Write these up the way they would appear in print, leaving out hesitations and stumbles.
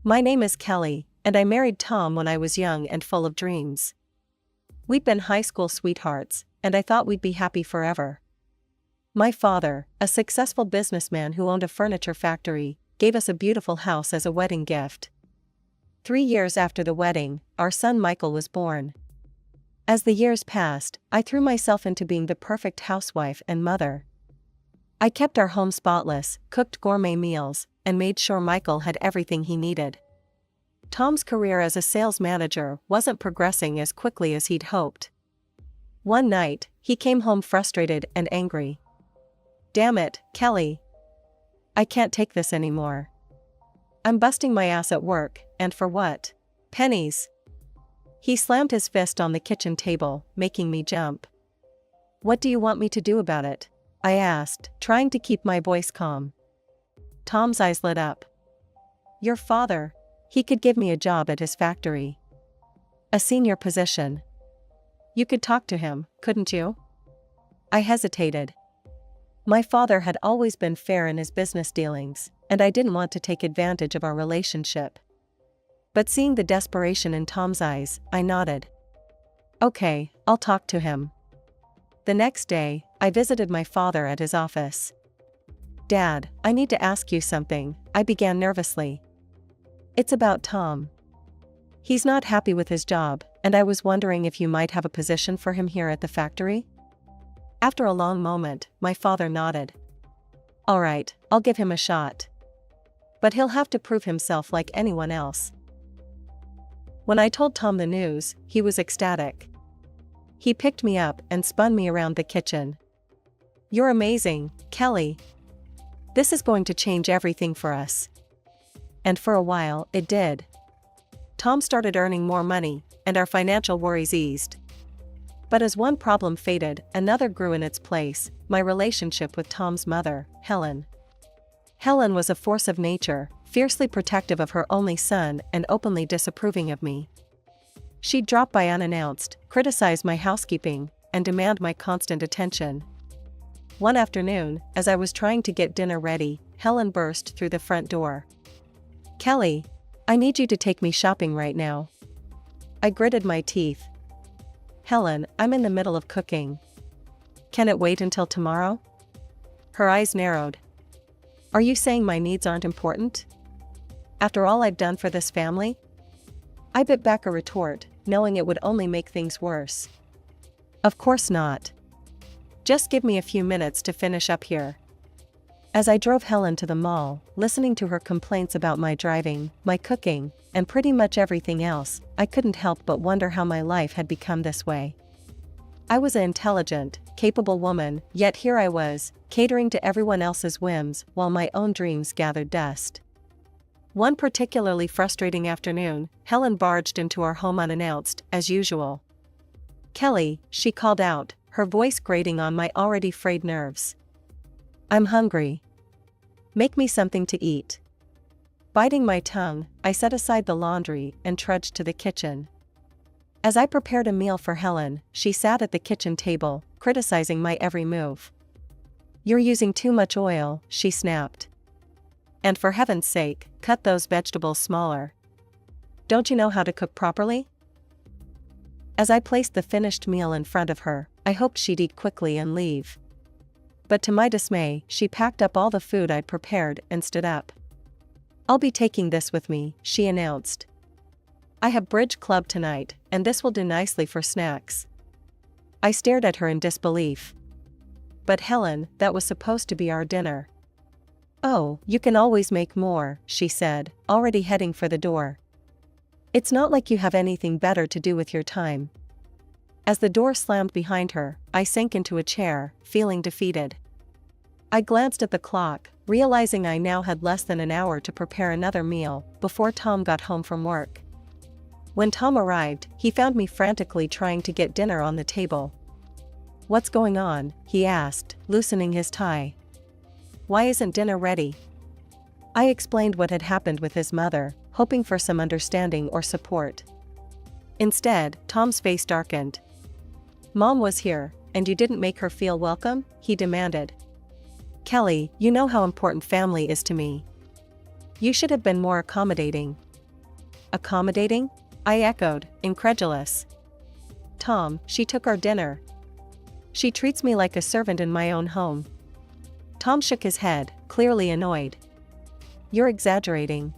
My name is Kelly, and I married Tom when I was young and full of dreams. We'd been high school sweethearts, and I thought we'd be happy forever. My father, a successful businessman who owned a furniture factory, gave us a beautiful house as a wedding gift. 3 years after the wedding, our son Michael was born. As the years passed, I threw myself into being the perfect housewife and mother. I kept our home spotless, cooked gourmet meals, and made sure Michael had everything he needed. Tom's career as a sales manager wasn't progressing as quickly as he'd hoped. One night, he came home frustrated and angry. "Damn it, Kelly. I can't take this anymore. I'm busting my ass at work, and for what? Pennies." He slammed his fist on the kitchen table, making me jump. "What do you want me to do about it?" I asked, trying to keep my voice calm. Tom's eyes lit up. "Your father. He could give me a job at his factory. A senior position. You could talk to him, couldn't you?" I hesitated. My father had always been fair in his business dealings, and I didn't want to take advantage of our relationship. But seeing the desperation in Tom's eyes, I nodded. "Okay, I'll talk to him." The next day, I visited my father at his office. "Dad, I need to ask you something," I began nervously. "It's about Tom. He's not happy with his job, and I was wondering if you might have a position for him here at the factory?" After a long moment, my father nodded. "All right, I'll give him a shot. But he'll have to prove himself like anyone else." When I told Tom the news, he was ecstatic. He picked me up and spun me around the kitchen. "You're amazing, Kelly. This is going to change everything for us." And for a while, it did. Tom started earning more money, and our financial worries eased. But as one problem faded, another grew in its place: my relationship with Tom's mother, Helen. Helen was a force of nature, fiercely protective of her only son and openly disapproving of me. She'd drop by unannounced, criticize my housekeeping, and demand my constant attention. One afternoon, as I was trying to get dinner ready, Helen burst through the front door. "Kelly, I need you to take me shopping right now." I gritted my teeth. "Helen, I'm in the middle of cooking. Can it wait until tomorrow?" Her eyes narrowed. "Are you saying my needs aren't important? After all I've done for this family?" I bit back a retort, knowing it would only make things worse. "Of course not. Just give me a few minutes to finish up here." As I drove Helen to the mall, listening to her complaints about my driving, my cooking, and pretty much everything else, I couldn't help but wonder how my life had become this way. I was an intelligent, capable woman, yet here I was, catering to everyone else's whims while my own dreams gathered dust. One particularly frustrating afternoon, Helen barged into our home unannounced, as usual. "Kelly," she called out, her voice grating on my already frayed nerves. "I'm hungry. Make me something to eat." Biting my tongue, I set aside the laundry and trudged to the kitchen. As I prepared a meal for Helen, she sat at the kitchen table, criticizing my every move. "You're using too much oil," she snapped. "And for heaven's sake, cut those vegetables smaller. Don't you know how to cook properly?" As I placed the finished meal in front of her, I hoped she'd eat quickly and leave. But to my dismay, she packed up all the food I'd prepared and stood up. "I'll be taking this with me," she announced. "I have bridge club tonight, and this will do nicely for snacks." I stared at her in disbelief. "But Helen, that was supposed to be our dinner." "Oh, you can always make more," she said, already heading for the door. "It's not like you have anything better to do with your time." As the door slammed behind her, I sank into a chair, feeling defeated. I glanced at the clock, realizing I now had less than an hour to prepare another meal before Tom got home from work. When Tom arrived, he found me frantically trying to get dinner on the table. "What's going on?" he asked, loosening his tie. "Why isn't dinner ready?" I explained what had happened with his mother, hoping for some understanding or support. Instead, Tom's face darkened. "Mom was here, and you didn't make her feel welcome?" he demanded. "Kelly, you know how important family is to me. You should have been more accommodating." Accommodating? I echoed, incredulous. Tom, she took our dinner. She treats me like a servant in my own home. Tom shook his head, clearly annoyed. You're exaggerating.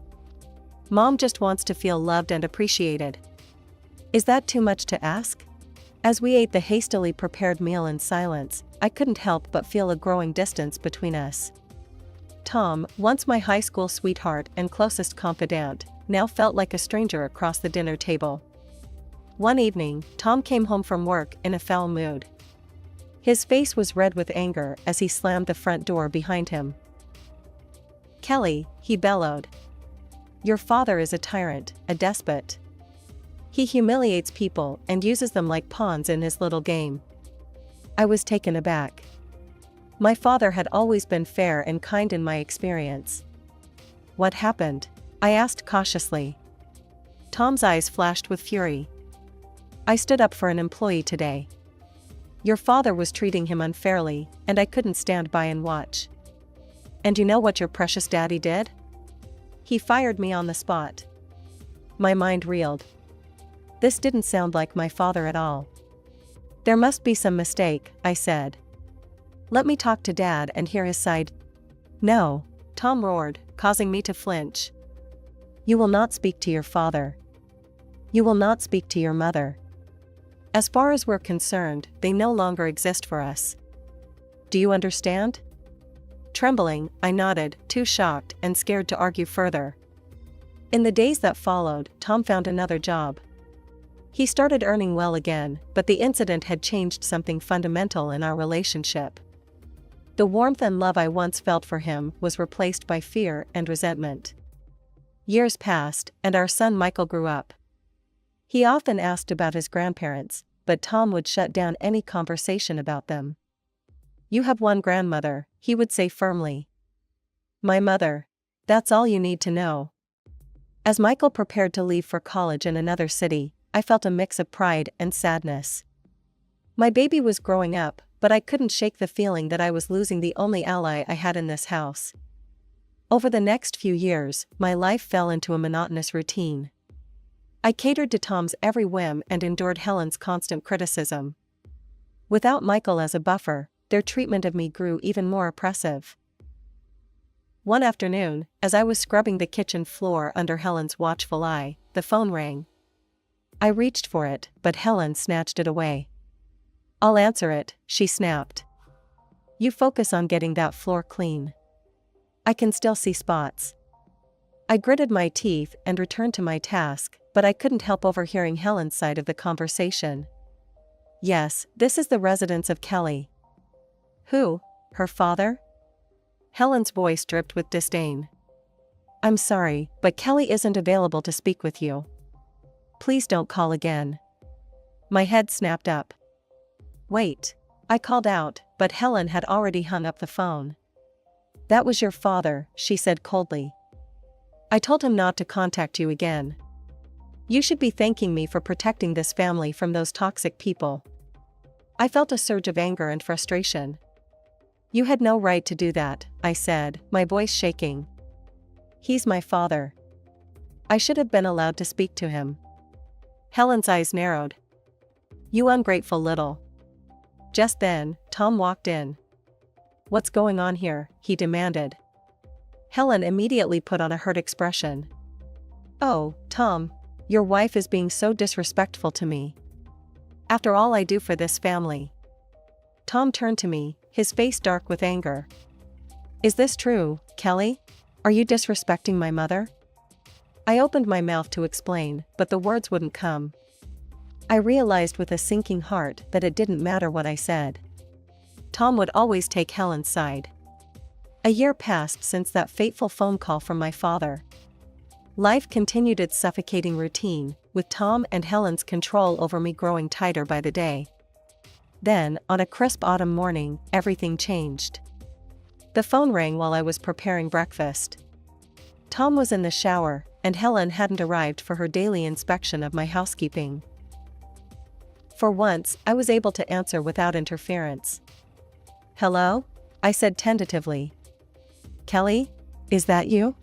Mom just wants to feel loved and appreciated. Is that too much to ask? As we ate the hastily prepared meal in silence, I couldn't help but feel a growing distance between us. Tom, once my high school sweetheart and closest confidant, now felt like a stranger across the dinner table. One evening, Tom came home from work in a foul mood. His face was red with anger as he slammed the front door behind him. Kelly, he bellowed. Your father is a tyrant, a despot. He humiliates people and uses them like pawns in his little game. I was taken aback. My father had always been fair and kind in my experience. What happened? I asked cautiously. Tom's eyes flashed with fury. I stood up for an employee today. Your father was treating him unfairly, and I couldn't stand by and watch. And you know what your precious daddy did? He fired me on the spot. My mind reeled. This didn't sound like my father at all. There must be some mistake, I said. Let me talk to Dad and hear his side. No, Tom roared, causing me to flinch. You will not speak to your father. You will not speak to your mother. As far as we're concerned, they no longer exist for us. Do you understand? Trembling, I nodded, too shocked and scared to argue further. In the days that followed, Tom found another job. He started earning well again, but the incident had changed something fundamental in our relationship. The warmth and love I once felt for him was replaced by fear and resentment. Years passed, and our son Michael grew up. He often asked about his grandparents, but Tom would shut down any conversation about them. You have one grandmother, he would say firmly. My mother. That's all you need to know. As Michael prepared to leave for college in another city, I felt a mix of pride and sadness. My baby was growing up, but I couldn't shake the feeling that I was losing the only ally I had in this house. Over the next few years, my life fell into a monotonous routine. I catered to Tom's every whim and endured Helen's constant criticism. Without Michael as a buffer, their treatment of me grew even more oppressive. One afternoon, as I was scrubbing the kitchen floor under Helen's watchful eye, the phone rang. I reached for it, but Helen snatched it away. I'll answer it, she snapped. You focus on getting that floor clean. I can still see spots. I gritted my teeth and returned to my task, but I couldn't help overhearing Helen's side of the conversation. Yes, this is the residence of Kelly. Who? Her father? Helen's voice dripped with disdain. I'm sorry, but Kelly isn't available to speak with you. Please don't call again. My head snapped up. Wait. I called out, but Helen had already hung up the phone. That was your father, she said coldly. I told him not to contact you again. You should be thanking me for protecting this family from those toxic people. I felt a surge of anger and frustration. You had no right to do that, I said, my voice shaking. He's my father. I should have been allowed to speak to him. Helen's eyes narrowed. You ungrateful little. Just then, Tom walked in. What's going on here? He demanded. Helen immediately put on a hurt expression. Oh, Tom, your wife is being so disrespectful to me. After all I do for this family. Tom turned to me, his face dark with anger. Is this true, Kelly? Are you disrespecting my mother? I opened my mouth to explain, but the words wouldn't come. I realized with a sinking heart that it didn't matter what I said. Tom would always take Helen's side. A year passed since that fateful phone call from my father. Life continued its suffocating routine, with Tom and Helen's control over me growing tighter by the day. Then, on a crisp autumn morning, everything changed. The phone rang while I was preparing breakfast. Tom was in the shower, and Helen hadn't arrived for her daily inspection of my housekeeping. For once, I was able to answer without interference. Hello? I said tentatively. Kelly? Is that you?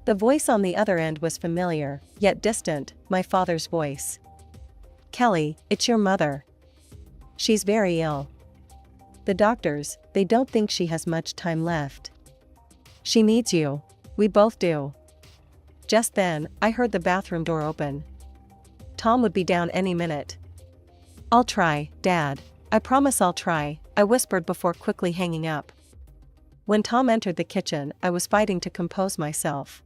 The voice on the other end was familiar, yet distant, my father's voice. Kelly, it's your mother. She's very ill. The doctors, they don't think she has much time left. She needs you. We both do. Just then, I heard the bathroom door open. Tom would be down any minute. I'll try, Dad. I promise I'll try, I whispered before quickly hanging up. When Tom entered the kitchen, I was fighting to compose myself.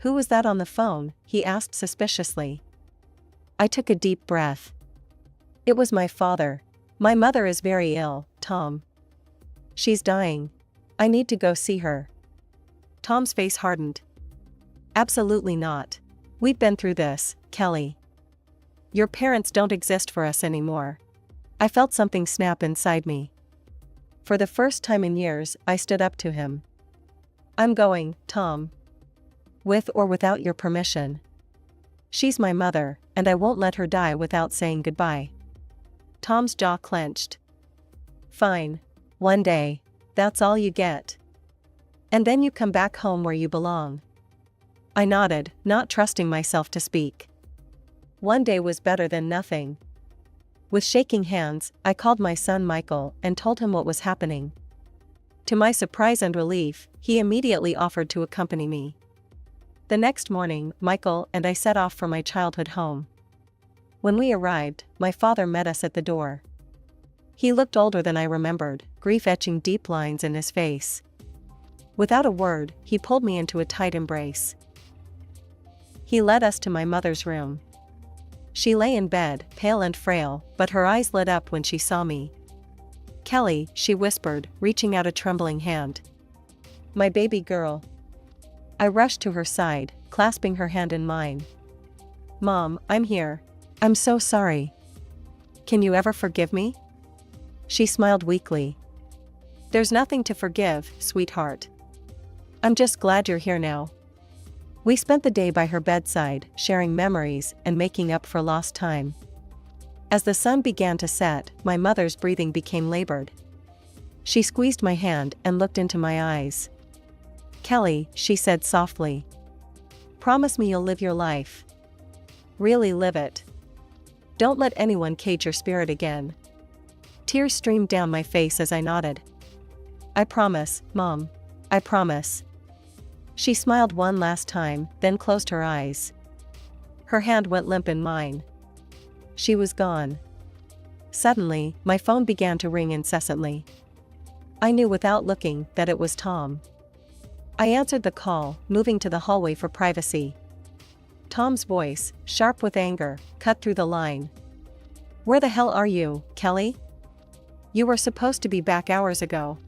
Who was that on the phone? He asked suspiciously. I took a deep breath. It was my father. My mother is very ill, Tom. She's dying. I need to go see her. Tom's face hardened. Absolutely not. We've been through this, Kelly. Your parents don't exist for us anymore. I felt something snap inside me. For the first time in years, I stood up to him. I'm going, Tom. With or without your permission. She's my mother, and I won't let her die without saying goodbye. Tom's jaw clenched. Fine. One day. That's all you get. And then you come back home where you belong. I nodded, not trusting myself to speak. One day was better than nothing. With shaking hands, I called my son Michael and told him what was happening. To my surprise and relief, he immediately offered to accompany me. The next morning, Michael and I set off for my childhood home. When we arrived, my father met us at the door. He looked older than I remembered, grief etching deep lines in his face. Without a word, he pulled me into a tight embrace. He led us to my mother's room. She lay in bed, pale and frail, but her eyes lit up when she saw me. Kelly, she whispered, reaching out a trembling hand. My baby girl. I rushed to her side, clasping her hand in mine. Mom, I'm here. I'm so sorry. Can you ever forgive me? She smiled weakly. There's nothing to forgive, sweetheart. I'm just glad you're here now. We spent the day by her bedside, sharing memories and making up for lost time. As the sun began to set, my mother's breathing became labored. She squeezed my hand and looked into my eyes. Kelly, she said softly. Promise me you'll live your life. Really live it. Don't let anyone cage your spirit again. Tears streamed down my face as I nodded. I promise, Mom. I promise. She smiled one last time, then closed her eyes. Her hand went limp in mine. She was gone. Suddenly, my phone began to ring incessantly. I knew without looking that it was Tom. I answered the call, moving to the hallway for privacy. Tom's voice, sharp with anger, cut through the line. Where the hell are you, Kelly? You were supposed to be back hours ago.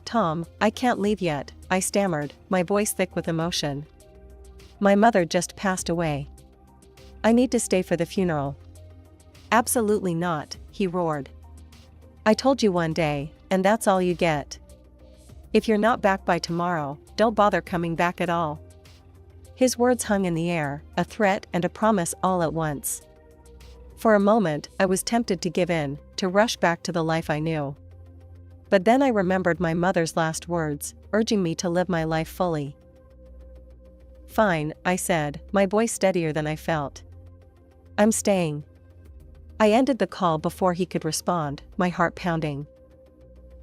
Tom, I can't leave yet, I stammered, my voice thick with emotion. My mother just passed away. I need to stay for the funeral. Absolutely not, he roared. I told you one day, and that's all you get. If you're not back by tomorrow, don't bother coming back at all. His words hung in the air, a threat and a promise all at once. For a moment, I was tempted to give in, to rush back to the life I knew. But then I remembered my mother's last words, urging me to live my life fully. Fine, I said, my voice steadier than I felt. I'm staying. I ended the call before he could respond, my heart pounding.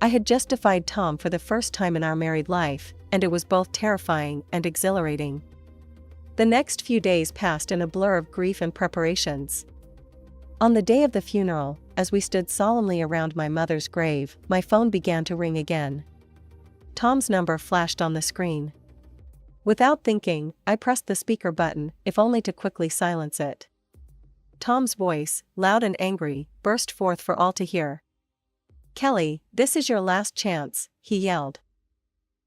I had just defied Tom for the first time in our married life, and it was both terrifying and exhilarating. The next few days passed in a blur of grief and preparations. On the day of the funeral, as we stood solemnly around my mother's grave, my phone began to ring again. Tom's number flashed on the screen. Without thinking, I pressed the speaker button, if only to quickly silence it. Tom's voice, loud and angry, burst forth for all to hear. Kelly, this is your last chance, he yelled.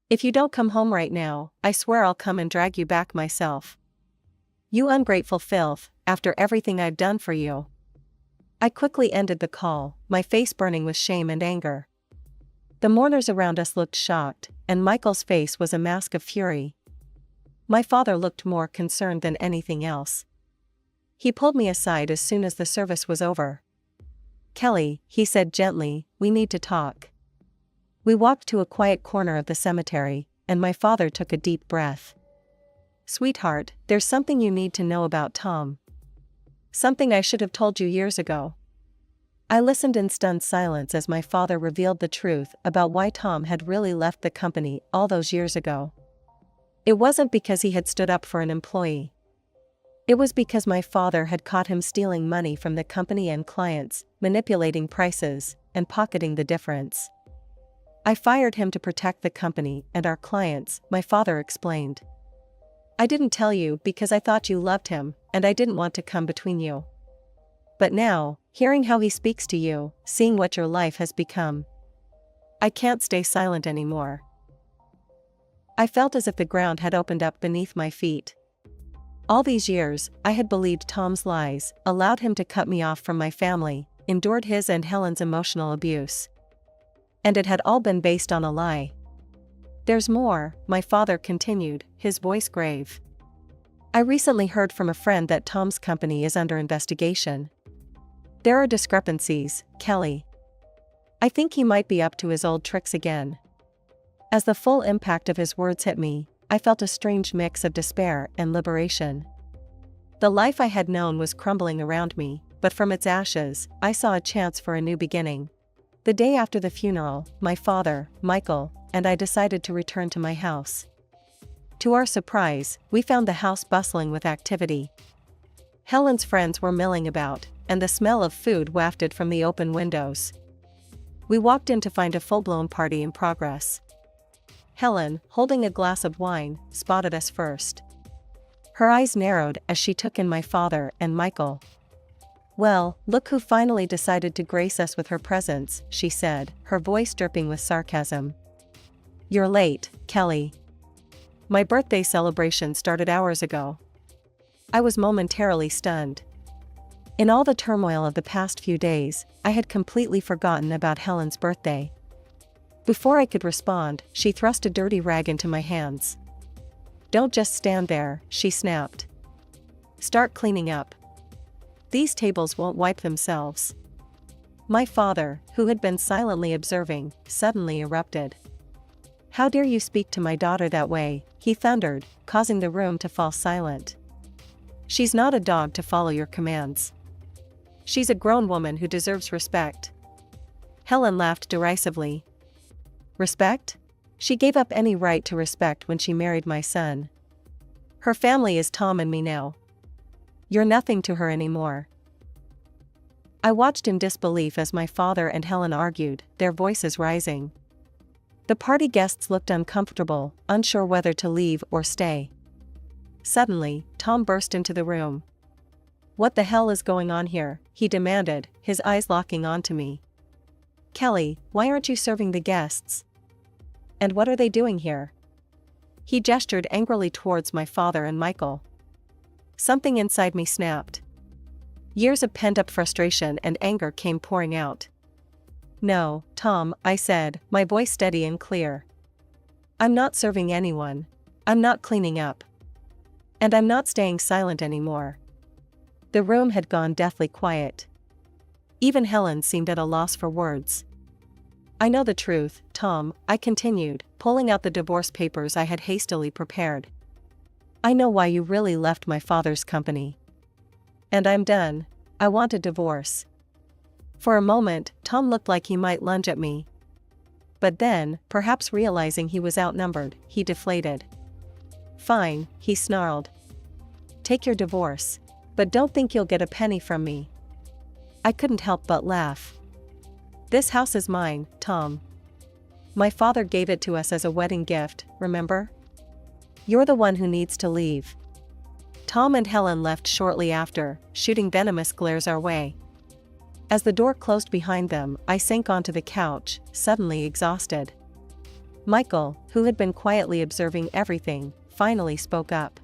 If you don't come home right now, I swear I'll come and drag you back myself. You ungrateful filth, after everything I've done for you. I quickly ended the call, my face burning with shame and anger. The mourners around us looked shocked, and Michael's face was a mask of fury. My father looked more concerned than anything else. He pulled me aside as soon as the service was over. Kelly, he said gently, we need to talk. We walked to a quiet corner of the cemetery, and my father took a deep breath. "Sweetheart, there's something you need to know about Tom. Something I should have told you years ago." I listened in stunned silence as my father revealed the truth about why Tom had really left the company all those years ago. It wasn't because he had stood up for an employee. It was because my father had caught him stealing money from the company and clients, manipulating prices, and pocketing the difference. "I fired him to protect the company and our clients," my father explained. "I didn't tell you because I thought you loved him, and I didn't want to come between you. But now, hearing how he speaks to you, seeing what your life has become, I can't stay silent anymore." I felt as if the ground had opened up beneath my feet. All these years, I had believed Tom's lies, allowed him to cut me off from my family, endured his and Helen's emotional abuse. And it had all been based on a lie. "There's more," my father continued, his voice grave. "I recently heard from a friend that Tom's company is under investigation. There are discrepancies, Kelly. I think he might be up to his old tricks again." As the full impact of his words hit me, I felt a strange mix of despair and liberation. The life I had known was crumbling around me, but from its ashes, I saw a chance for a new beginning. The day after the funeral, my father, Michael, and I decided to return to my house. To our surprise, we found the house bustling with activity. Helen's friends were milling about, and the smell of food wafted from the open windows. We walked in to find a full-blown party in progress. Helen, holding a glass of wine, spotted us first. Her eyes narrowed as she took in my father and Michael. "Well, look who finally decided to grace us with her presence," she said, her voice dripping with sarcasm. "You're late, Kelly. My birthday celebration started hours ago." I was momentarily stunned. In all the turmoil of the past few days, I had completely forgotten about Helen's birthday. Before I could respond, she thrust a dirty rag into my hands. "Don't just stand there," she snapped. "Start cleaning up. These tables won't wipe themselves." My father, who had been silently observing, suddenly erupted. "How dare you speak to my daughter that way?" he thundered, causing the room to fall silent. "She's not a dog to follow your commands. She's a grown woman who deserves respect." Helen laughed derisively. "Respect? She gave up any right to respect when she married my son. Her family is Tom and me now. You're nothing to her anymore." I watched in disbelief as my father and Helen argued, their voices rising. The party guests looked uncomfortable, unsure whether to leave or stay. Suddenly, Tom burst into the room. "What the hell is going on here?" he demanded, his eyes locking onto me. "Kelly, why aren't you serving the guests? And what are they doing here?" He gestured angrily towards my father and Michael. Something inside me snapped. Years of pent-up frustration and anger came pouring out. "No, Tom," I said, my voice steady and clear. "I'm not serving anyone. I'm not cleaning up. And I'm not staying silent anymore." The room had gone deathly quiet. Even Helen seemed at a loss for words. "I know the truth, Tom," I continued, pulling out the divorce papers I had hastily prepared. "I know why you really left my father's company. And I'm done. I want a divorce." For a moment, Tom looked like he might lunge at me. But then, perhaps realizing he was outnumbered, he deflated. "Fine," he snarled. "Take your divorce. But don't think you'll get a penny from me." I couldn't help but laugh. "This house is mine, Tom. My father gave it to us as a wedding gift, remember? You're the one who needs to leave." Tom and Helen left shortly after, shooting venomous glares our way. As the door closed behind them, I sank onto the couch, suddenly exhausted. Michael, who had been quietly observing everything, finally spoke up.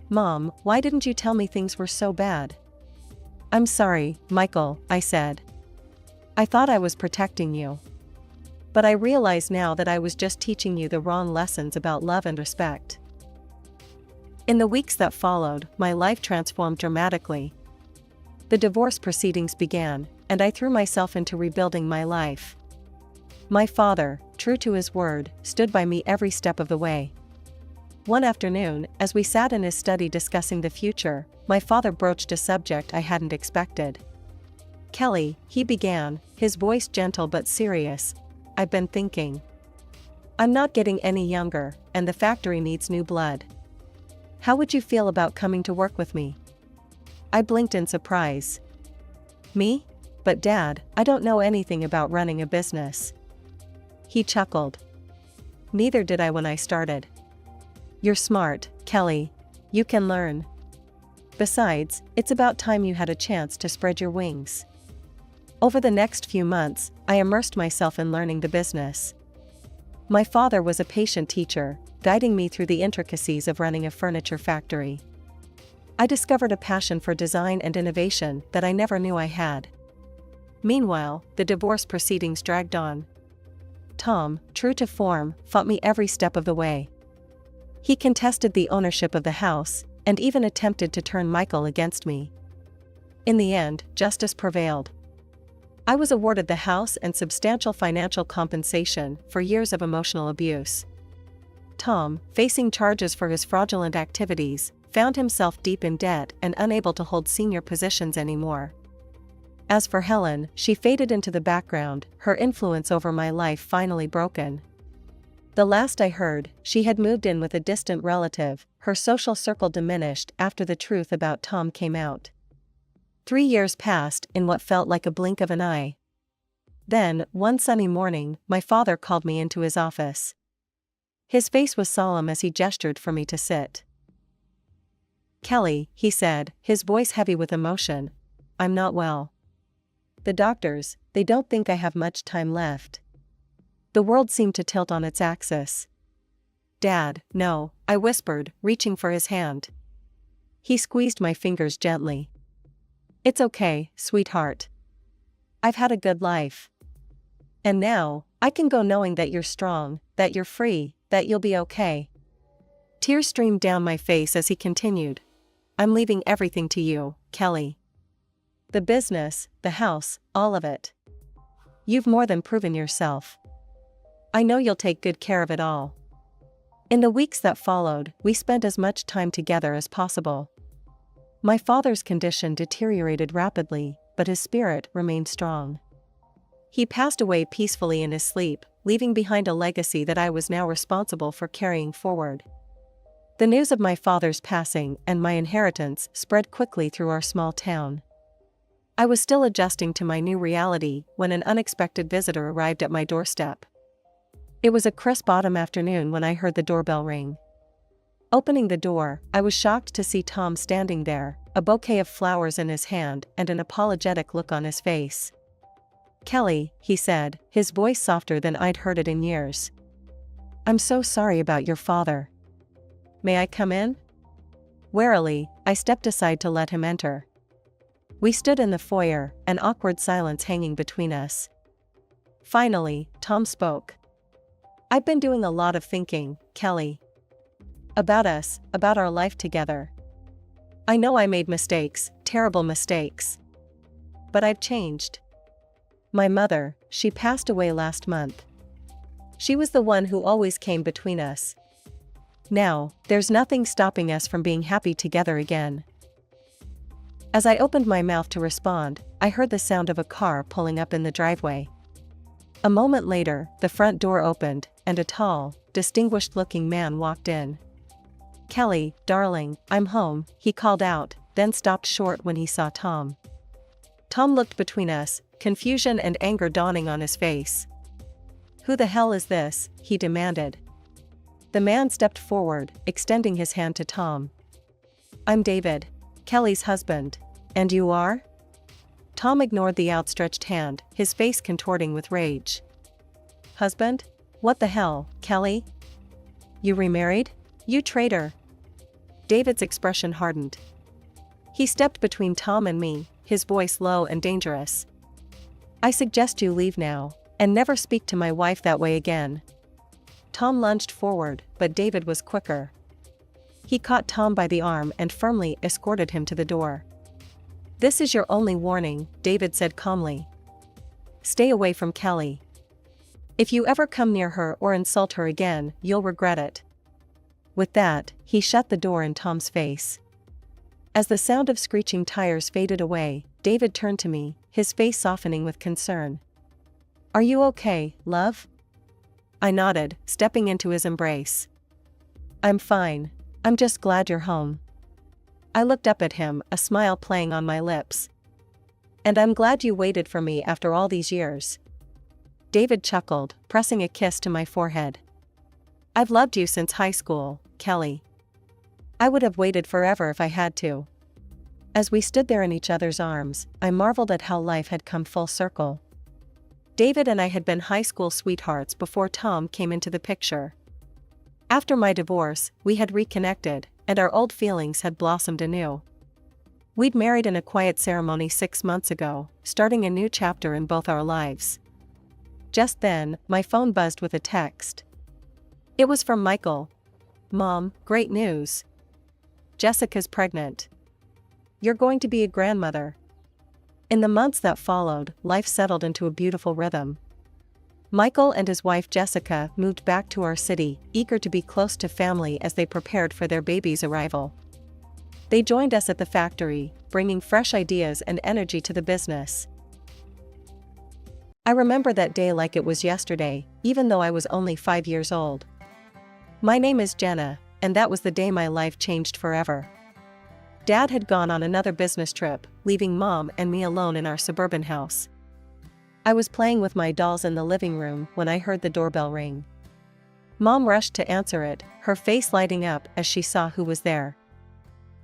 "Mom, why didn't you tell me things were so bad?" "I'm sorry, Michael," I said. "I thought I was protecting you. But I realize now that I was just teaching you the wrong lessons about love and respect." In the weeks that followed, my life transformed dramatically. The divorce proceedings began, and I threw myself into rebuilding my life. My father, true to his word, stood by me every step of the way. One afternoon, as we sat in his study discussing the future, my father broached a subject I hadn't expected. "Kelly," he began, his voice gentle but serious, "I've been thinking. I'm not getting any younger, and the factory needs new blood. How would you feel about coming to work with me?" I blinked in surprise. "Me? But Dad, I don't know anything about running a business." He chuckled. "Neither did I when I started. You're smart, Kelly. You can learn. Besides, it's about time you had a chance to spread your wings." Over the next few months, I immersed myself in learning the business. My father was a patient teacher, guiding me through the intricacies of running a furniture factory. I discovered a passion for design and innovation that I never knew I had. Meanwhile, the divorce proceedings dragged on. Tom, true to form, fought me every step of the way. He contested the ownership of the house, and even attempted to turn Michael against me. In the end, justice prevailed. I was awarded the house and substantial financial compensation for years of emotional abuse. Tom, facing charges for his fraudulent activities, found himself deep in debt and unable to hold senior positions anymore. As for Helen, she faded into the background, her influence over my life finally broken. The last I heard, she had moved in with a distant relative, her social circle diminished after the truth about Tom came out. 3 years passed in what felt like a blink of an eye. Then, one sunny morning, my father called me into his office. His face was solemn as he gestured for me to sit. "Kelly," he said, his voice heavy with emotion, "I'm not well. The doctors, they don't think I have much time left." The world seemed to tilt on its axis. "Dad, no," I whispered, reaching for his hand. He squeezed my fingers gently. "It's okay, sweetheart. I've had a good life. And now, I can go knowing that you're strong, that you're free, that you'll be okay." Tears streamed down my face as he continued. "I'm leaving everything to you, Kelly. The business, the house, all of it. You've more than proven yourself. I know you'll take good care of it all." In the weeks that followed, we spent as much time together as possible. My father's condition deteriorated rapidly, but his spirit remained strong. He passed away peacefully in his sleep, leaving behind a legacy that I was now responsible for carrying forward. The news of my father's passing and my inheritance spread quickly through our small town. I was still adjusting to my new reality when an unexpected visitor arrived at my doorstep. It was a crisp autumn afternoon when I heard the doorbell ring. Opening the door, I was shocked to see Tom standing there, a bouquet of flowers in his hand and an apologetic look on his face. "Kelly," he said, his voice softer than I'd heard it in years. "I'm so sorry about your father. May I come in?" Warily, I stepped aside to let him enter. We stood in the foyer, an awkward silence hanging between us. Finally, Tom spoke. "I've been doing a lot of thinking, Kelly. About us, about our life together. I know I made mistakes, terrible mistakes. But I've changed. My mother, she passed away last month. She was the one who always came between us. Now, there's nothing stopping us from being happy together again." As I opened my mouth to respond, I heard the sound of a car pulling up in the driveway. A moment later, the front door opened, and a tall, distinguished-looking man walked in. "Kelly, darling, I'm home," he called out, then stopped short when he saw Tom. Tom looked between us, confusion and anger dawning on his face. "Who the hell is this?" he demanded. The man stepped forward, extending his hand to Tom. "I'm David, Kelly's husband. And you are?" Tom ignored the outstretched hand, his face contorting with rage. "Husband? What the hell, Kelly? You remarried? You traitor!" David's expression hardened. He stepped between Tom and me, his voice low and dangerous. "I suggest you leave now, and never speak to my wife that way again." Tom lunged forward, but David was quicker. He caught Tom by the arm and firmly escorted him to the door. "This is your only warning," David said calmly. "Stay away from Kelly. If you ever come near her or insult her again, you'll regret it." With that, he shut the door in Tom's face. As the sound of screeching tires faded away, David turned to me, his face softening with concern. "Are you okay, love?" I nodded, stepping into his embrace. "I'm fine. I'm just glad you're home." I looked up at him, a smile playing on my lips. "And I'm glad you waited for me after all these years." David chuckled, pressing a kiss to my forehead. "I've loved you since high school, Kelly. I would have waited forever if I had to." As we stood there in each other's arms, I marveled at how life had come full circle. David and I had been high school sweethearts before Tom came into the picture. After my divorce, we had reconnected, and our old feelings had blossomed anew. We'd married in a quiet ceremony 6 months ago, starting a new chapter in both our lives. Just then, my phone buzzed with a text. It was from Michael. "Mom, great news. Jessica's pregnant. You're going to be a grandmother." In the months that followed, life settled into a beautiful rhythm. Michael and his wife Jessica moved back to our city, eager to be close to family as they prepared for their baby's arrival. They joined us at the factory, bringing fresh ideas and energy to the business. I remember that day like it was yesterday, even though I was only 5 years old. My name is Jenna, and that was the day my life changed forever. Dad had gone on another business trip, leaving Mom and me alone in our suburban house. I was playing with my dolls in the living room when I heard the doorbell ring. Mom rushed to answer it, her face lighting up as she saw who was there.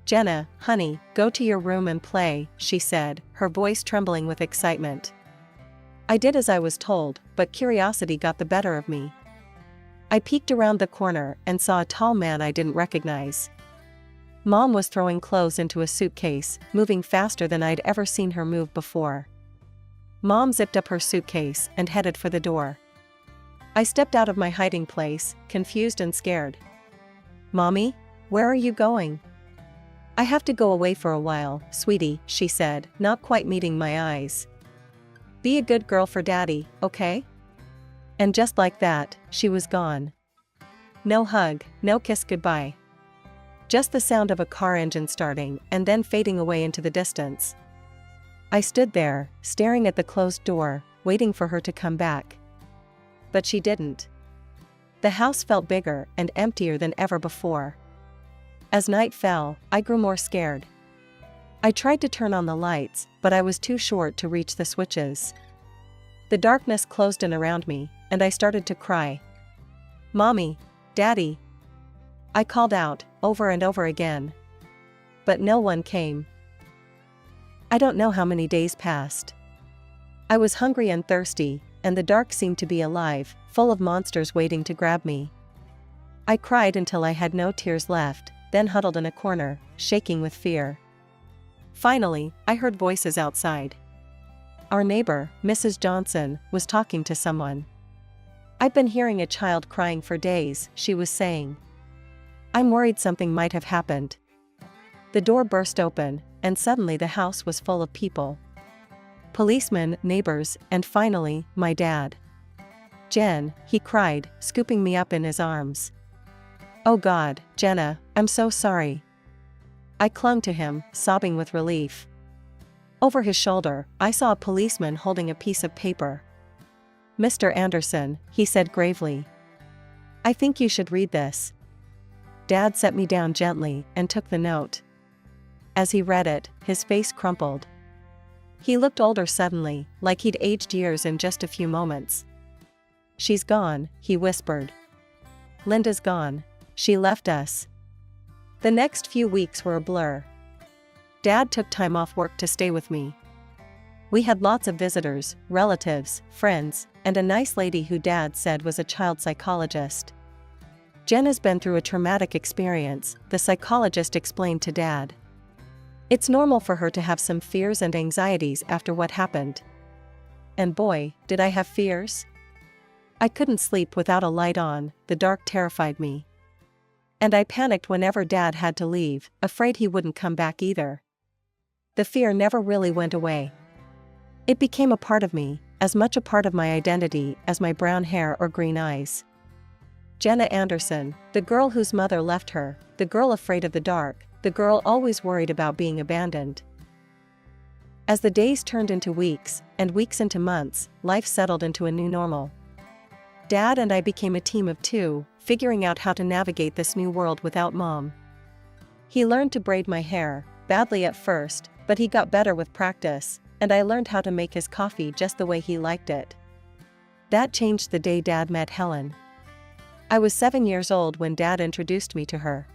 "Jenna, honey, go to your room and play," she said, her voice trembling with excitement. I did as I was told, but curiosity got the better of me. I peeked around the corner and saw a tall man I didn't recognize. Mom was throwing clothes into a suitcase, moving faster than I'd ever seen her move before. Mom zipped up her suitcase and headed for the door. I stepped out of my hiding place, confused and scared. "Mommy, where are you going?" "I have to go away for a while, sweetie," she said, not quite meeting my eyes. "Be a good girl for Daddy, okay?" And just like that, she was gone. No hug, no kiss goodbye. Just the sound of a car engine starting and then fading away into the distance. I stood there, staring at the closed door, waiting for her to come back. But she didn't. The house felt bigger and emptier than ever before. As night fell, I grew more scared. I tried to turn on the lights, but I was too short to reach the switches. The darkness closed in around me, and I started to cry. "Mommy, Daddy." I called out, over and over again. But no one came. I don't know how many days passed. I was hungry and thirsty, and the dark seemed to be alive, full of monsters waiting to grab me. I cried until I had no tears left, then huddled in a corner, shaking with fear. Finally, I heard voices outside. Our neighbor, Mrs. Johnson, was talking to someone. "I've been hearing a child crying for days," she was saying. "I'm worried something might have happened." The door burst open, and suddenly the house was full of people. Policemen, neighbors, and finally, my dad. "Jen," he cried, scooping me up in his arms. "Oh God, Jenna, I'm so sorry." I clung to him, sobbing with relief. Over his shoulder, I saw a policeman holding a piece of paper. "Mr. Anderson," he said gravely. "I think you should read this." Dad set me down gently and took the note. As he read it, his face crumpled. He looked older suddenly, like he'd aged years in just a few moments. "She's gone," he whispered. "Linda's gone. She left us." The next few weeks were a blur. Dad took time off work to stay with me. We had lots of visitors, relatives, friends, and a nice lady who Dad said was a child psychologist. "Jenna's been through a traumatic experience," the psychologist explained to Dad. "It's normal for her to have some fears and anxieties after what happened." And boy, did I have fears. I couldn't sleep without a light on, the dark terrified me. And I panicked whenever Dad had to leave, afraid he wouldn't come back either. The fear never really went away. It became a part of me, as much a part of my identity as my brown hair or green eyes. Jenna Anderson, the girl whose mother left her, the girl afraid of the dark, the girl always worried about being abandoned. As the days turned into weeks, and weeks into months, life settled into a new normal. Dad and I became a team of two, figuring out how to navigate this new world without Mom. He learned to braid my hair, badly at first, but he got better with practice, and I learned how to make his coffee just the way he liked it. That changed the day Dad met Helen. I was 7 years old when Dad introduced me to her.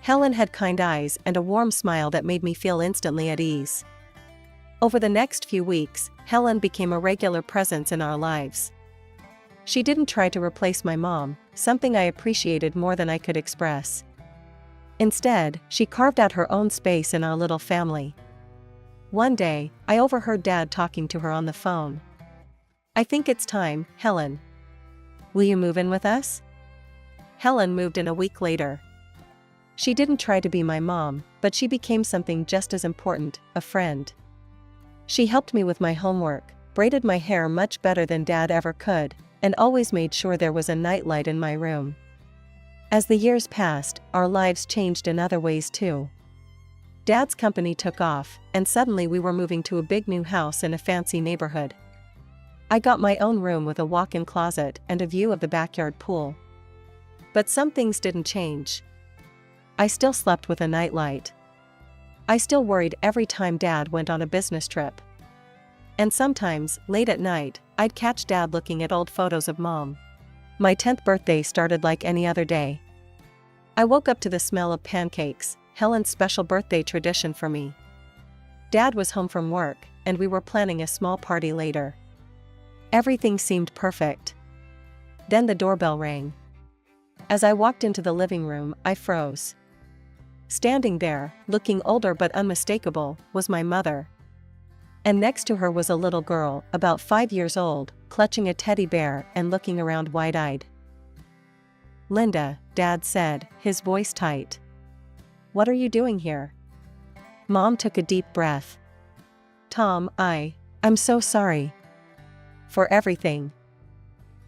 Helen had kind eyes and a warm smile that made me feel instantly at ease. Over the next few weeks, Helen became a regular presence in our lives. She didn't try to replace my mom, something I appreciated more than I could express. Instead, she carved out her own space in our little family. One day, I overheard Dad talking to her on the phone. "I think it's time, Helen. Will you move in with us?" Helen moved in a week later. She didn't try to be my mom, but she became something just as important, a friend. She helped me with my homework, braided my hair much better than Dad ever could, and always made sure there was a nightlight in my room. As the years passed, our lives changed in other ways too. Dad's company took off, and suddenly we were moving to a big new house in a fancy neighborhood. I got my own room with a walk-in closet and a view of the backyard pool. But some things didn't change. I still slept with a nightlight. I still worried every time Dad went on a business trip. And sometimes, late at night, I'd catch Dad looking at old photos of Mom. My 10th birthday started like any other day. I woke up to the smell of pancakes, Helen's special birthday tradition for me. Dad was home from work, and we were planning a small party later. Everything seemed perfect. Then the doorbell rang. As I walked into the living room, I froze. Standing there, looking older but unmistakable, was my mother. And next to her was a little girl, about 5 years old, clutching a teddy bear and looking around wide-eyed. "Linda," Dad said, his voice tight. "What are you doing here?" Mom took a deep breath. "Tom, I'm so sorry. For everything.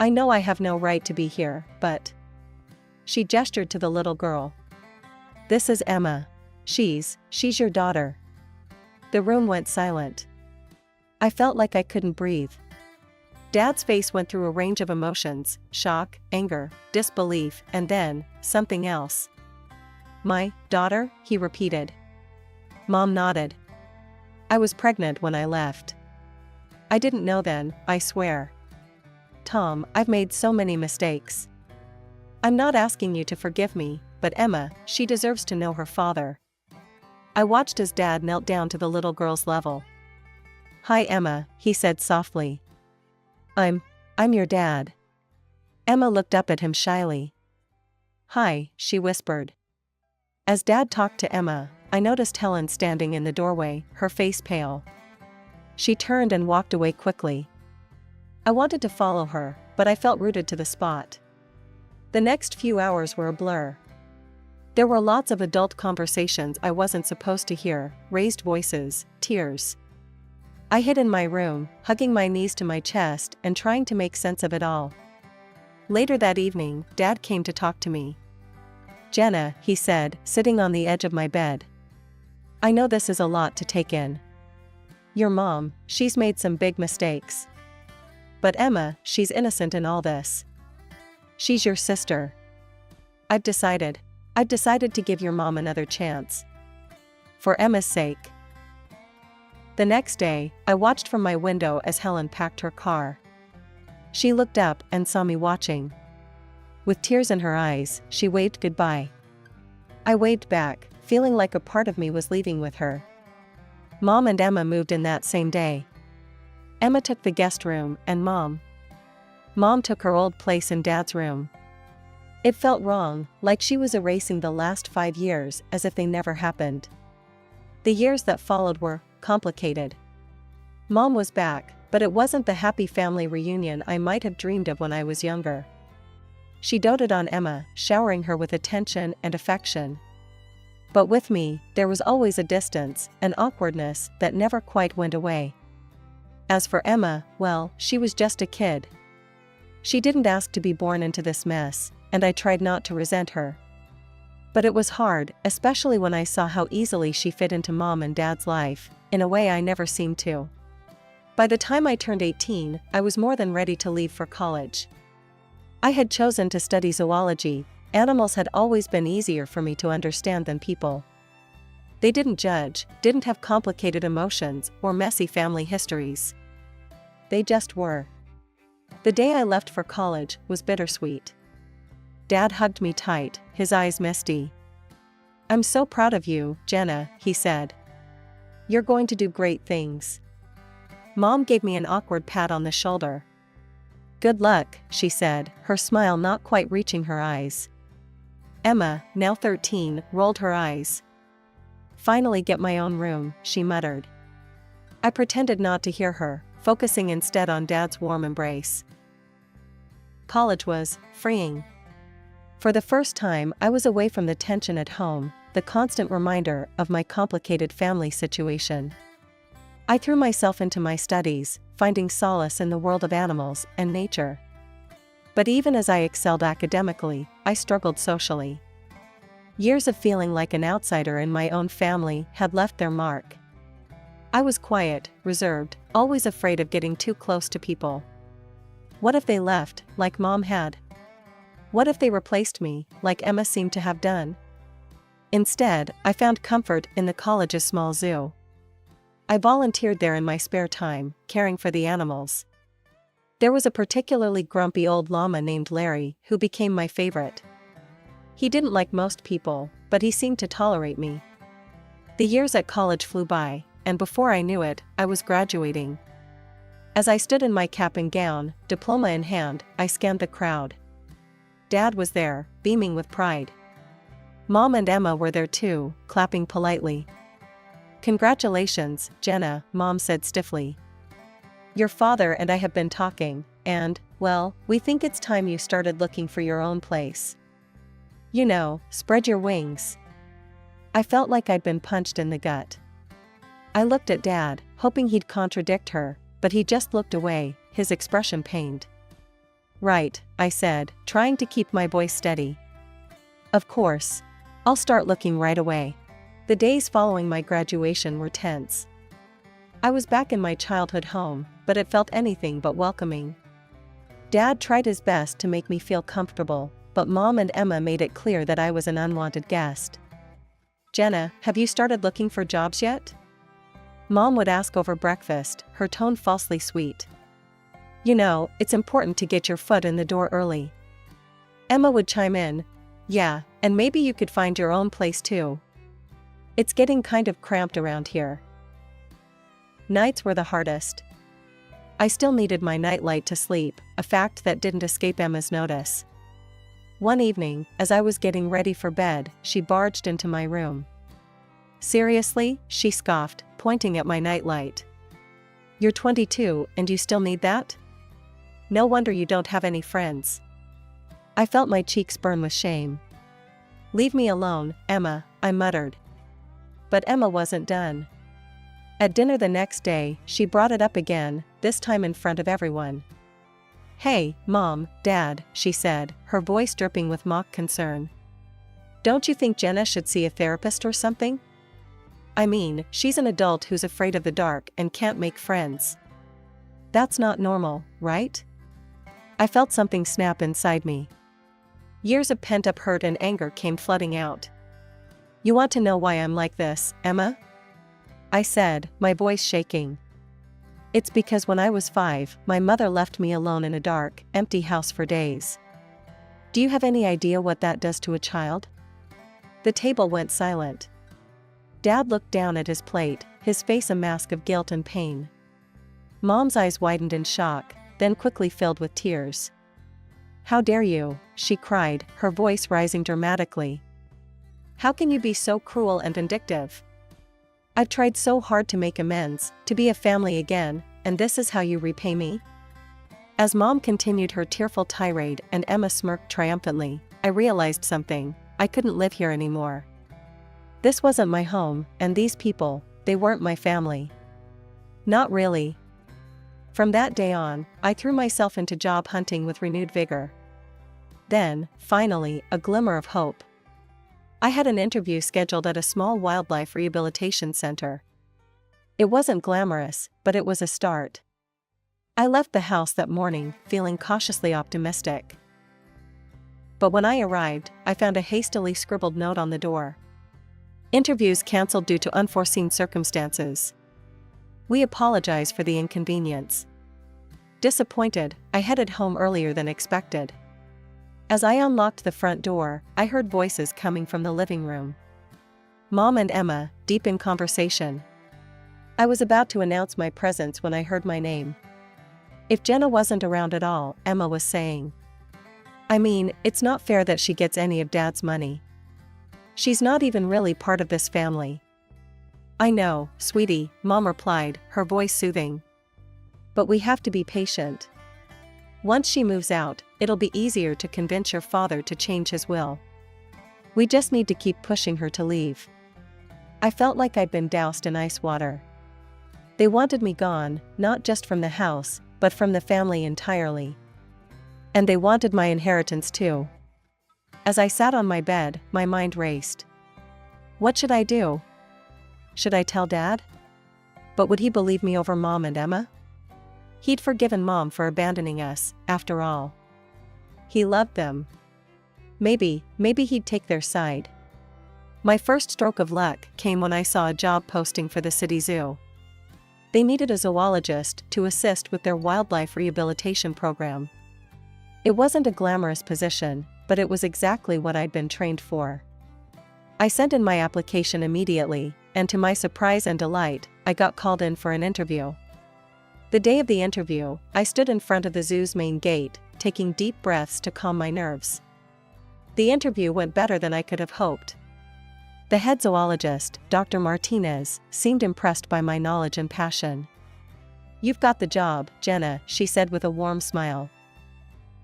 I know I have no right to be here, but..." She gestured to the little girl. "This is Emma. She's your daughter." The room went silent. I felt like I couldn't breathe. Dad's face went through a range of emotions: shock, anger, disbelief, and then, something else. "My daughter?" he repeated. Mom nodded. "I was pregnant when I left. I didn't know then, I swear. Tom, I've made so many mistakes. I'm not asking you to forgive me, but Emma, she deserves to know her father." I watched as Dad knelt down to the little girl's level. "Hi Emma," he said softly. I'm your dad." Emma looked up at him shyly. "Hi," she whispered. As Dad talked to Emma, I noticed Helen standing in the doorway, her face pale. She turned and walked away quickly. I wanted to follow her, but I felt rooted to the spot. The next few hours were a blur. There were lots of adult conversations I wasn't supposed to hear, raised voices, tears. I hid in my room, hugging my knees to my chest and trying to make sense of it all. Later that evening, Dad came to talk to me. "Jenna," he said, sitting on the edge of my bed. "I know this is a lot to take in. Your mom, she's made some big mistakes. But Emma, she's innocent in all this. She's your sister. I've decided to give your mom another chance. For Emma's sake." The next day, I watched from my window as Helen packed her car. She looked up and saw me watching. With tears in her eyes, she waved goodbye. I waved back, feeling like a part of me was leaving with her. Mom and Emma moved in that same day. Emma took the guest room, and Mom took her old place in Dad's room. It felt wrong, like she was erasing the last 5 years as if they never happened. The years that followed were complicated. Mom was back, but it wasn't the happy family reunion I might have dreamed of when I was younger. She doted on Emma, showering her with attention and affection. But with me, there was always a distance, an awkwardness that never quite went away. As for Emma, well, she was just a kid. She didn't ask to be born into this mess, and I tried not to resent her. But it was hard, especially when I saw how easily she fit into Mom and Dad's life, in a way I never seemed to. By the time I turned 18, I was more than ready to leave for college. I had chosen to study zoology. Animals had always been easier for me to understand than people. They didn't judge, didn't have complicated emotions or messy family histories. They just were. The day I left for college was bittersweet. Dad hugged me tight, his eyes misty. "I'm so proud of you, Jenna," he said. "You're going to do great things." Mom gave me an awkward pat on the shoulder. "Good luck," she said, her smile not quite reaching her eyes. Emma, now 13, rolled her eyes. "Finally get my own room," she muttered. I pretended not to hear her, focusing instead on Dad's warm embrace. College was freeing. For the first time, I was away from the tension at home, the constant reminder of my complicated family situation. I threw myself into my studies, finding solace in the world of animals and nature. But even as I excelled academically, I struggled socially. Years of feeling like an outsider in my own family had left their mark. I was quiet, reserved, always afraid of getting too close to people. What if they left, like Mom had? What if they replaced me, like Emma seemed to have done? Instead, I found comfort in the college's small zoo. I volunteered there in my spare time, caring for the animals. There was a particularly grumpy old llama named Larry who became my favorite. He didn't like most people, but he seemed to tolerate me. The years at college flew by, and before I knew it, I was graduating. As I stood in my cap and gown, diploma in hand, I scanned the crowd. Dad was there, beaming with pride. Mom and Emma were there too, clapping politely. "Congratulations, Jenna," Mom said stiffly. "Your father and I have been talking, and, well, we think it's time you started looking for your own place. You know, spread your wings." I felt like I'd been punched in the gut. I looked at Dad, hoping he'd contradict her, but he just looked away, his expression pained. "Right," I said, trying to keep my voice steady. "Of course. I'll start looking right away." The days following my graduation were tense. I was back in my childhood home, but it felt anything but welcoming. Dad tried his best to make me feel comfortable, but Mom and Emma made it clear that I was an unwanted guest. "Jenna, have you started looking for jobs yet?" Mom would ask over breakfast, her tone falsely sweet. "You know, it's important to get your foot in the door early." Emma would chime in, "Yeah, and maybe you could find your own place too. It's getting kind of cramped around here." Nights were the hardest. I still needed my nightlight to sleep, a fact that didn't escape Emma's notice. One evening, as I was getting ready for bed, she barged into my room. "Seriously?" she scoffed, pointing at my nightlight. "You're 22 and you still need that? No wonder you don't have any friends." I felt my cheeks burn with shame. "Leave me alone, Emma," I muttered. But Emma wasn't done. At dinner the next day, she brought it up again, this time in front of everyone. "Hey, Mom, Dad," she said, her voice dripping with mock concern. "Don't you think Jenna should see a therapist or something? I mean, she's an adult who's afraid of the dark and can't make friends. That's not normal, right?" I felt something snap inside me. Years of pent-up hurt and anger came flooding out. "You want to know why I'm like this, Emma?" I said, my voice shaking. "It's because when I was 5, my mother left me alone in a dark, empty house for days. Do you have any idea what that does to a child?" The table went silent. Dad looked down at his plate, his face a mask of guilt and pain. Mom's eyes widened in shock, then quickly filled with tears. "How dare you?" she cried, her voice rising dramatically. "How can you be so cruel and vindictive? I've tried so hard to make amends, to be a family again, and this is how you repay me?" As Mom continued her tearful tirade and Emma smirked triumphantly, I realized something: I couldn't live here anymore. This wasn't my home, and these people, they weren't my family. Not really. From that day on, I threw myself into job hunting with renewed vigor. Then, finally, a glimmer of hope. I had an interview scheduled at a small wildlife rehabilitation center. It wasn't glamorous, but it was a start. I left the house that morning, feeling cautiously optimistic. But when I arrived, I found a hastily scribbled note on the door. Interviews canceled due to unforeseen circumstances. We apologize for the inconvenience. Disappointed, I headed home earlier than expected. As I unlocked the front door, I heard voices coming from the living room. Mom and Emma, deep in conversation. I was about to announce my presence when I heard my name. If Jenna wasn't around at all, Emma was saying. I mean, it's not fair that she gets any of Dad's money. She's not even really part of this family. I know, sweetie, Mom replied, her voice soothing. But we have to be patient. Once she moves out, it'll be easier to convince your father to change his will. We just need to keep pushing her to leave. I felt like I'd been doused in ice water. They wanted me gone, not just from the house, but from the family entirely. And they wanted my inheritance too. As I sat on my bed, my mind raced. What should I do? Should I tell Dad? But would he believe me over Mom and Emma? He'd forgiven Mom for abandoning us, after all. He loved them. Maybe he'd take their side. My first stroke of luck came when I saw a job posting for the city zoo. They needed a zoologist to assist with their wildlife rehabilitation program. It wasn't a glamorous position, but it was exactly what I'd been trained for. I sent in my application immediately, and to my surprise and delight, I got called in for an interview. The day of the interview, I stood in front of the zoo's main gate, taking deep breaths to calm my nerves. The interview went better than I could have hoped. The head zoologist, Dr. Martinez, seemed impressed by my knowledge and passion. You've got the job, Jenna, she said with a warm smile.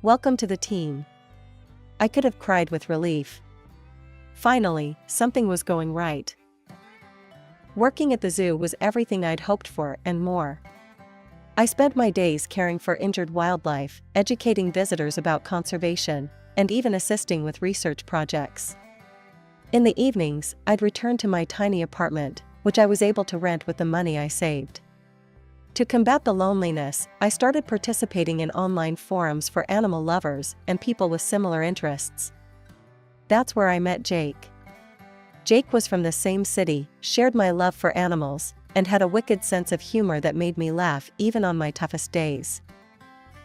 Welcome to the team. I could have cried with relief. Finally, something was going right. Working at the zoo was everything I'd hoped for and more. I spent my days caring for injured wildlife, educating visitors about conservation, and even assisting with research projects. In the evenings, I'd return to my tiny apartment, which I was able to rent with the money I saved. To combat the loneliness, I started participating in online forums for animal lovers and people with similar interests. That's where I met Jake. Jake was from the same city, shared my love for animals, and had a wicked sense of humor that made me laugh even on my toughest days.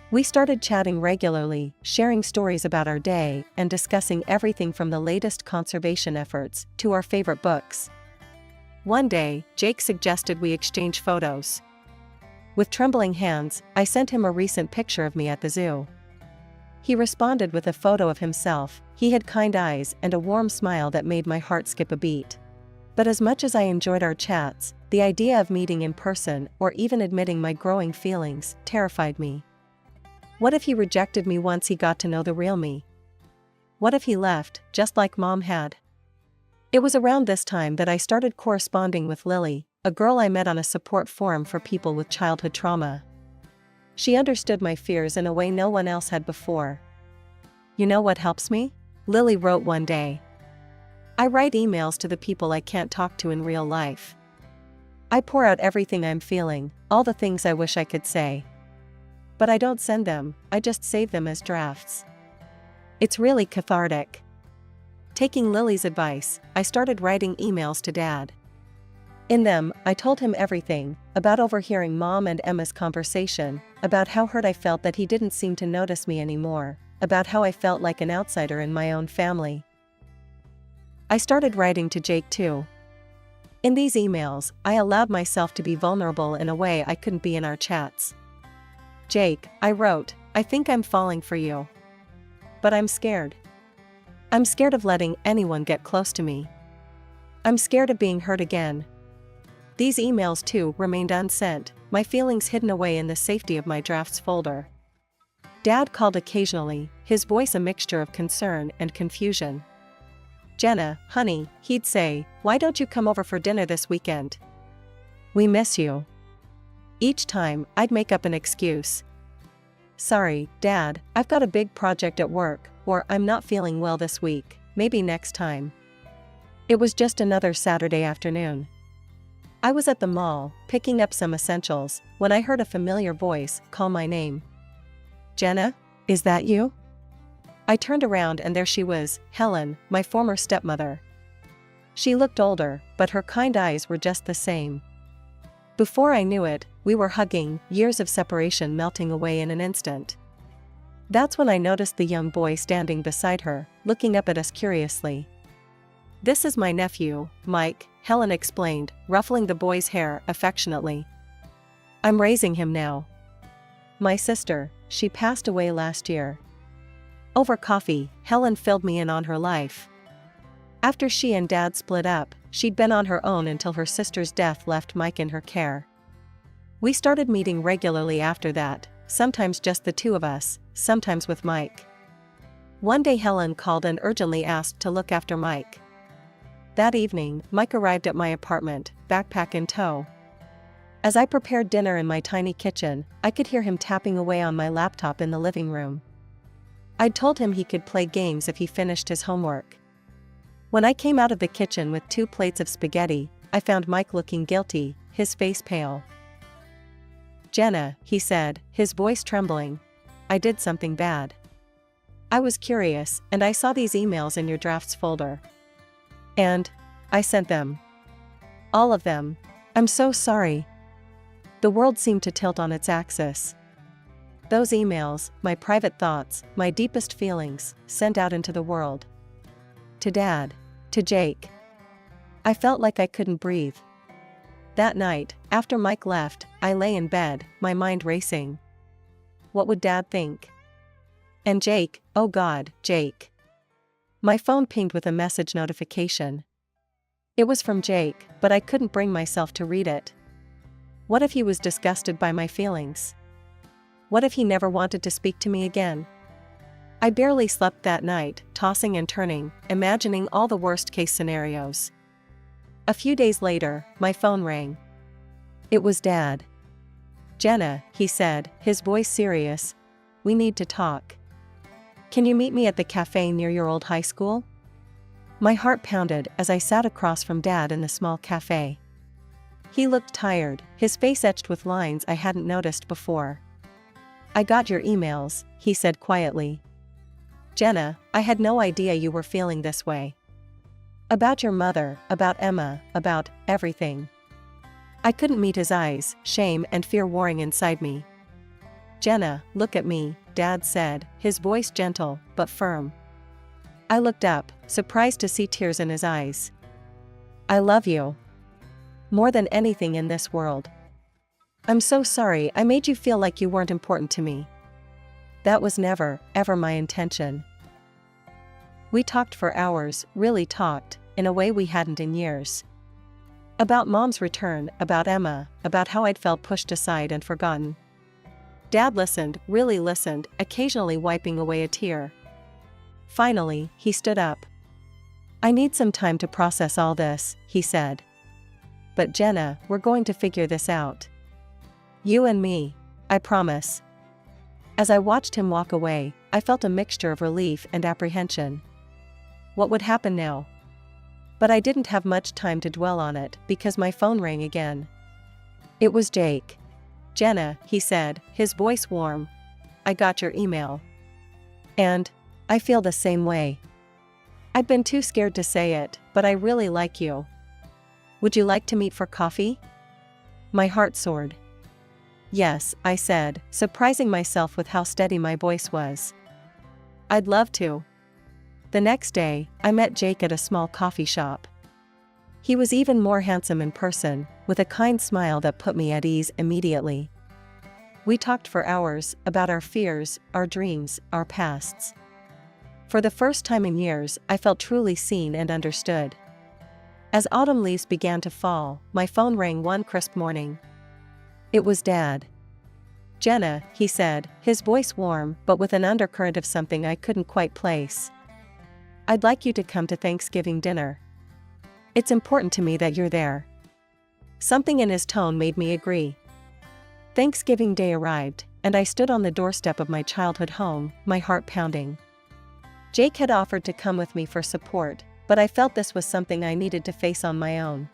We started chatting regularly, sharing stories about our day, and discussing everything from the latest conservation efforts to our favorite books. One day, Jake suggested we exchange photos. With trembling hands, I sent him a recent picture of me at the zoo. He responded with a photo of himself. He had kind eyes and a warm smile that made my heart skip a beat. But as much as I enjoyed our chats, the idea of meeting in person or even admitting my growing feelings terrified me. What if he rejected me once he got to know the real me? What if he left, just like Mom had? It was around this time that I started corresponding with Lily, a girl I met on a support forum for people with childhood trauma. She understood my fears in a way no one else had before. You know what helps me? Lily wrote one day. I write emails to the people I can't talk to in real life. I pour out everything I'm feeling, all the things I wish I could say. But I don't send them, I just save them as drafts. It's really cathartic. Taking Lily's advice, I started writing emails to Dad. In them, I told him everything, about overhearing Mom and Emma's conversation, about how hurt I felt that he didn't seem to notice me anymore, about how I felt like an outsider in my own family. I started writing to Jake too. In these emails, I allowed myself to be vulnerable in a way I couldn't be in our chats. Jake, I wrote, I think I'm falling for you. But I'm scared. I'm scared of letting anyone get close to me. I'm scared of being hurt again. These emails too remained unsent, my feelings hidden away in the safety of my drafts folder. Dad called occasionally, his voice a mixture of concern and confusion. Jenna, honey, he'd say, why don't you come over for dinner this weekend? We miss you. Each time, I'd make up an excuse. Sorry, Dad, I've got a big project at work, or I'm not feeling well this week, maybe next time. It was just another Saturday afternoon. I was at the mall, picking up some essentials, when I heard a familiar voice call my name. Jenna, is that you? I turned around and there she was, Helen, my former stepmother. She looked older, but her kind eyes were just the same. Before I knew it, we were hugging, years of separation melting away in an instant. That's when I noticed the young boy standing beside her, looking up at us curiously. This is my nephew, Mike, Helen explained, ruffling the boy's hair affectionately. I'm raising him now. My sister, she passed away last year. Over coffee, Helen filled me in on her life. After she and Dad split up, she'd been on her own until her sister's death left Mike in her care. We started meeting regularly after that, sometimes just the two of us, sometimes with Mike. One day Helen called and urgently asked to look after Mike. That evening, Mike arrived at my apartment, backpack in tow. As I prepared dinner in my tiny kitchen, I could hear him tapping away on my laptop in the living room. I'd told him he could play games if he finished his homework. When I came out of the kitchen with 2 plates of spaghetti, I found Mike looking guilty, his face pale. Jenna, he said, his voice trembling. I did something bad. I was curious, and I saw these emails in your drafts folder. And I sent them. All of them. I'm so sorry. The world seemed to tilt on its axis. Those emails, my private thoughts, my deepest feelings, sent out into the world. To Dad. To Jake. I felt like I couldn't breathe. That night, after Mike left, I lay in bed, my mind racing. What would Dad think? And Jake, oh God, Jake. My phone pinged with a message notification. It was from Jake, but I couldn't bring myself to read it. What if he was disgusted by my feelings? What if he never wanted to speak to me again? I barely slept that night, tossing and turning, imagining all the worst-case scenarios. A few days later, my phone rang. It was Dad. Jenna, he said, his voice serious. We need to talk. Can you meet me at the cafe near your old high school? My heart pounded as I sat across from Dad in the small cafe. He looked tired, his face etched with lines I hadn't noticed before. I got your emails, he said quietly. Jenna, I had no idea you were feeling this way. About your mother, about Emma, about everything. I couldn't meet his eyes, shame and fear warring inside me. Jenna, look at me, Dad said, his voice gentle, but firm. I looked up, surprised to see tears in his eyes. I love you. More than anything in this world. I'm so sorry I made you feel like you weren't important to me. That was never, ever my intention. We talked for hours, really talked, in a way we hadn't in years. About Mom's return, about Emma, about how I'd felt pushed aside and forgotten. Dad listened, really listened, occasionally wiping away a tear. Finally, he stood up. I need some time to process all this, he said. But Jenna, we're going to figure this out. You and me, I promise. As I watched him walk away, I felt a mixture of relief and apprehension. What would happen now? But I didn't have much time to dwell on it because my phone rang again. It was Jake. Jenna, he said, his voice warm. I got your email. And I feel the same way. I'd been too scared to say it, but I really like you. Would you like to meet for coffee? My heart soared. Yes, I said, surprising myself with how steady my voice was. I'd love to. The next day, I met Jake at a small coffee shop. He was even more handsome in person, with a kind smile that put me at ease immediately. We talked for hours about our fears, our dreams, our pasts. For the first time in years, I felt truly seen and understood. As autumn leaves began to fall, my phone rang one crisp morning. It was Dad. Jenna, he said, his voice warm but with an undercurrent of something I couldn't quite place. I'd like you to come to Thanksgiving dinner. It's important to me that you're there. Something in his tone made me agree. Thanksgiving Day arrived, and I stood on the doorstep of my childhood home, my heart pounding. Jake had offered to come with me for support, but I felt this was something I needed to face on my own.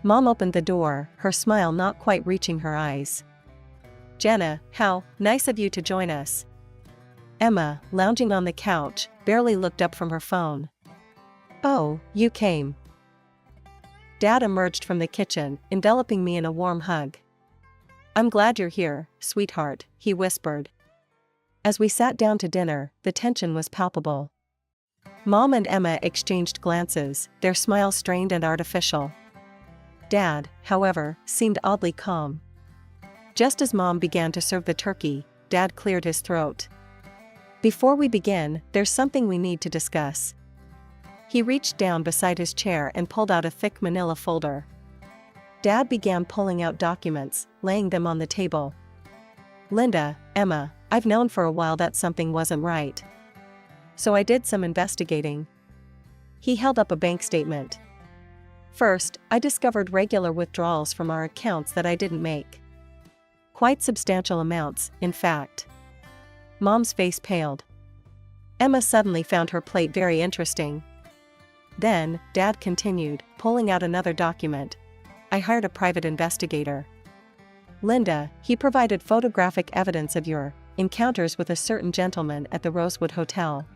Mom opened the door, her smile not quite reaching her eyes. "Jenna, how nice of you to join us." Emma, lounging on the couch, barely looked up from her phone. "Oh, you came." Dad emerged from the kitchen, enveloping me in a warm hug. "I'm glad you're here, sweetheart," he whispered. As we sat down to dinner, the tension was palpable. Mom and Emma exchanged glances, their smiles strained and artificial. Dad, however, seemed oddly calm. Just as Mom began to serve the turkey, Dad cleared his throat. "Before we begin, there's something we need to discuss." He reached down beside his chair and pulled out a thick manila folder. Dad began pulling out documents, laying them on the table. "Linda, Emma, I've known for a while that something wasn't right. So I did some investigating." He held up a bank statement. "First, I discovered regular withdrawals from our accounts that I didn't make. Quite substantial amounts, in fact." Mom's face paled. Emma suddenly found her plate very interesting. Then, Dad continued, pulling out another document. "I hired a private investigator. Linda, he provided photographic evidence of your encounters with a certain gentleman at the Rosewood Hotel."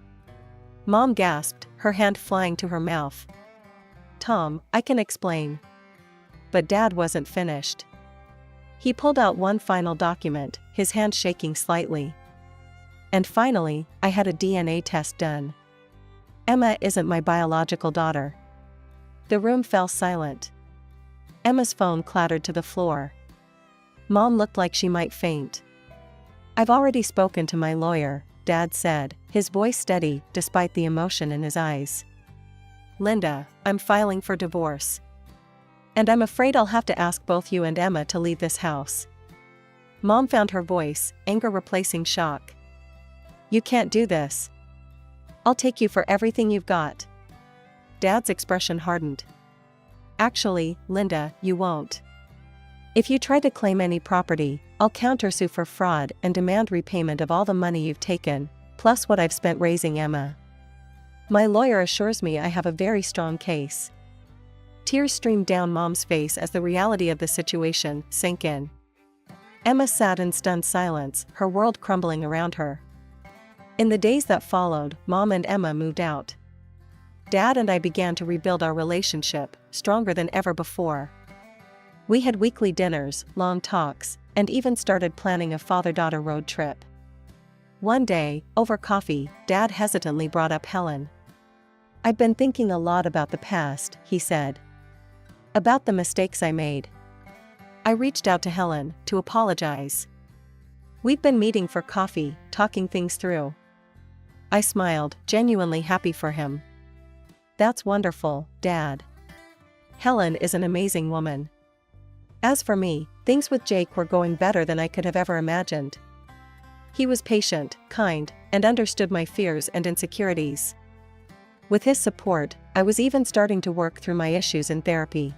Mom gasped, her hand flying to her mouth. "Tom, I can explain." But Dad wasn't finished. He pulled out one final document, his hand shaking slightly. "And finally, I had a DNA test done. Emma isn't my biological daughter." The room fell silent. Emma's phone clattered to the floor. Mom looked like she might faint. "I've already spoken to my lawyer," Dad said, his voice steady despite the emotion in his eyes. "Linda, I'm filing for divorce. And I'm afraid I'll have to ask both you and Emma to leave this house." Mom found her voice, anger replacing shock. "You can't do this. I'll take you for everything you've got." Dad's expression hardened. "Actually, Linda, you won't. If you try to claim any property, I'll countersue for fraud and demand repayment of all the money you've taken, plus what I've spent raising Emma. My lawyer assures me I have a very strong case." Tears streamed down Mom's face as the reality of the situation sank in. Emma sat in stunned silence, her world crumbling around her. In the days that followed, Mom and Emma moved out. Dad and I began to rebuild our relationship, stronger than ever before. We had weekly dinners, long talks, and even started planning a father-daughter road trip. One day, over coffee, Dad hesitantly brought up Helen. "I've been thinking a lot about the past," he said. "About the mistakes I made. I reached out to Helen to apologize. We've been meeting for coffee, talking things through." I smiled, genuinely happy for him. "That's wonderful, Dad. Helen is an amazing woman." As for me, things with Jake were going better than I could have ever imagined. He was patient, kind, and understood my fears and insecurities. With his support, I was even starting to work through my issues in therapy.